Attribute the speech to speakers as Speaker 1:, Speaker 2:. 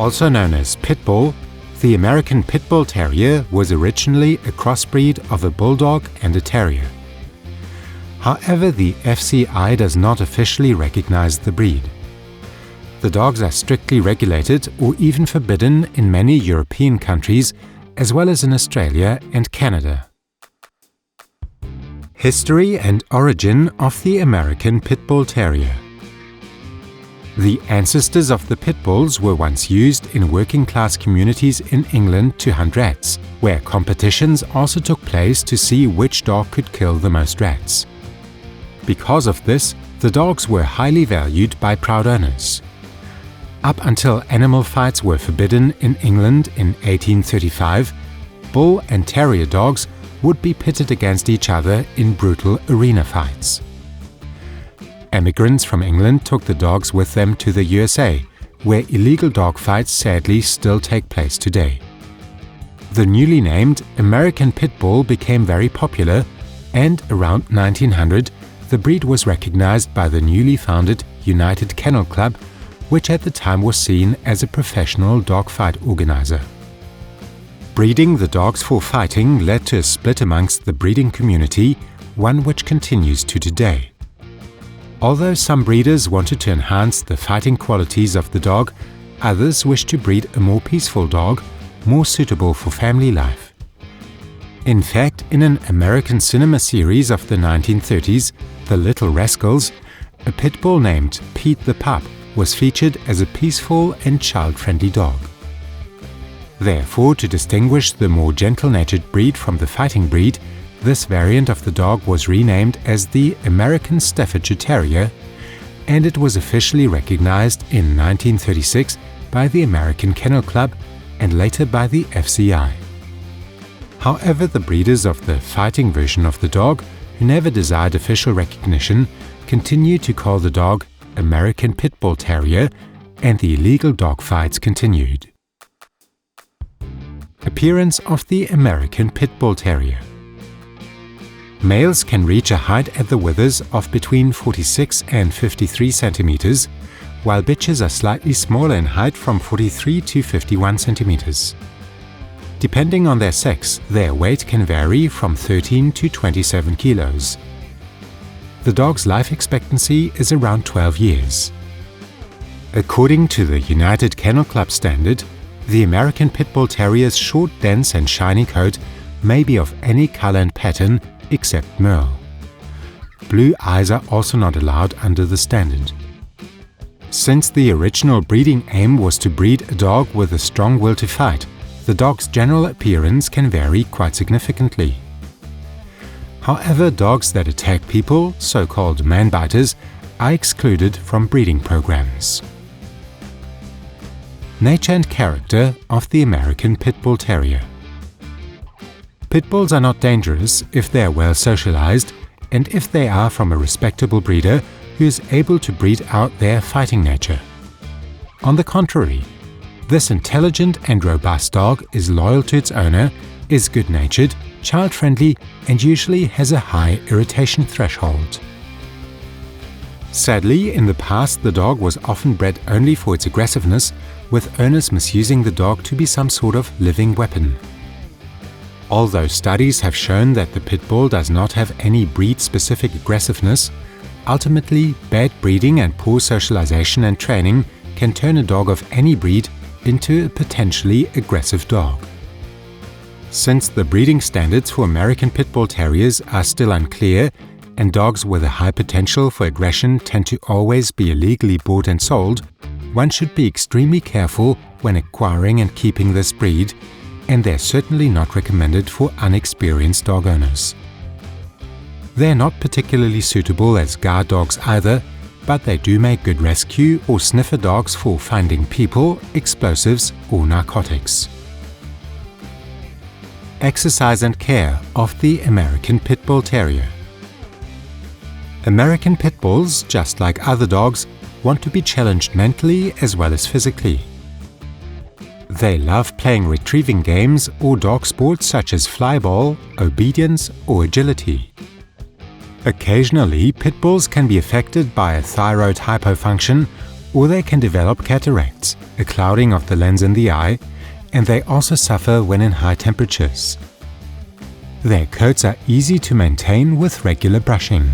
Speaker 1: Also known as Pit Bull, the American Pit Bull Terrier was originally a crossbreed of a Bulldog and a Terrier. However, the FCI does not officially recognize the breed. The dogs are strictly regulated or even forbidden in many European countries, as well as in Australia and Canada. History and origin of the American Pit Bull Terrier. The ancestors of the pit bulls were once used in working-class communities in England to hunt rats, where competitions also took place to see which dog could kill the most rats. Because of this, the dogs were highly valued by proud owners. Up until animal fights were forbidden in England in 1835, bull and terrier dogs would be pitted against each other in brutal arena fights. Emigrants from England took the dogs with them to the USA, where illegal dog fights sadly still take place today. The newly named American Pit Bull became very popular, and around 1900, the breed was recognized by the newly founded United Kennel Club, which at the time was seen as a professional dogfight organizer. Breeding the dogs for fighting led to a split amongst the breeding community, one which continues to today. Although some breeders wanted to enhance the fighting qualities of the dog, others wished to breed a more peaceful dog, more suitable for family life. In fact, in an American cinema series of the 1930s, The Little Rascals, a pit bull named Pete the Pup was featured as a peaceful and child-friendly dog. Therefore, to distinguish the more gentle-natured breed from the fighting breed, this variant of the dog was renamed as the American Staffordshire Terrier, and it was officially recognized in 1936 by the American Kennel Club and later by the FCI. However, the breeders of the fighting version of the dog, who never desired official recognition, continued to call the dog American Pit Bull Terrier, and the illegal dog fights continued. Appearance of the American Pit Bull Terrier. Males can reach a height at the withers of between 46 and 53 centimeters, while bitches are slightly smaller in height from 43 to 51 centimeters. Depending on their sex, their weight can vary from 13 to 27 kilos. The dog's life expectancy is around 12 years. According to the United Kennel Club standard, the American Pit Bull Terrier's short, dense and shiny coat may be of any color and pattern except merle. Blue eyes are also not allowed under the standard. Since the original breeding aim was to breed a dog with a strong will to fight, the dog's general appearance can vary quite significantly. However, dogs that attack people, so-called man-biters, are excluded from breeding programs. Nature and character of the American Pit Bull Terrier. Pit bulls are not dangerous if they are well socialized and if they are from a respectable breeder who is able to breed out their fighting nature. On the contrary, this intelligent and robust dog is loyal to its owner, is good-natured, child-friendly, and usually has a high irritation threshold. Sadly, in the past the dog was often bred only for its aggressiveness, with owners misusing the dog to be some sort of living weapon. Although studies have shown that the pit bull does not have any breed-specific aggressiveness, ultimately bad breeding and poor socialization and training can turn a dog of any breed into a potentially aggressive dog. Since the breeding standards for American Pit Bull Terriers are still unclear, and dogs with a high potential for aggression tend to always be illegally bought and sold, one should be extremely careful when acquiring and keeping this breed, and they're certainly not recommended for unexperienced dog owners. They're not particularly suitable as guard dogs either, but they do make good rescue or sniffer dogs for finding people, explosives, or narcotics. Exercise and care of the American Pit Bull Terrier. American Pit Bulls, just like other dogs, want to be challenged mentally as well as physically. They love playing retrieving games or dog sports such as flyball, obedience, or agility. Occasionally, pit bulls can be affected by a thyroid hypofunction or they can develop cataracts, a clouding of the lens in the eye, and they also suffer when in high temperatures. Their coats are easy to maintain with regular brushing.